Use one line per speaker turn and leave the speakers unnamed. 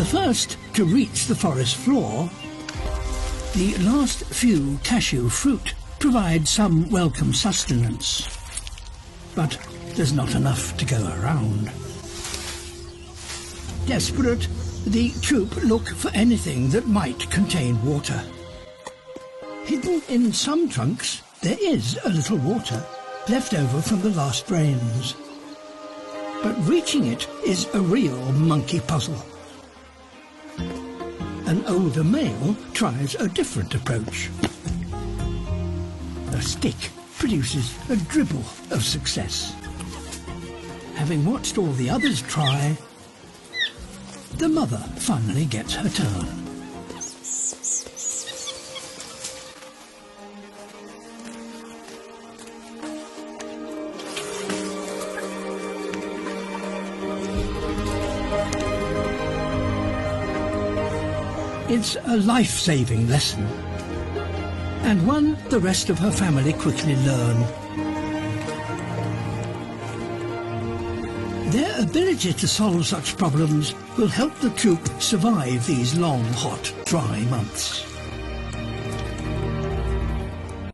The first to reach the forest floor, the last few cashew fruit provide some welcome sustenance. But there's not enough to go around. Desperate, the troop look for anything that might contain water. Hidden in some trunks, there is a little water left over from the last rains. But reaching it is a real monkey puzzle. An older male tries a different approach. A stick produces a dribble of success. Having watched all the others try, the mother finally gets her turn. It's a life-saving lesson, and one the rest of her family quickly learn. Their ability to solve such problems will help the troop survive these long, hot, dry months.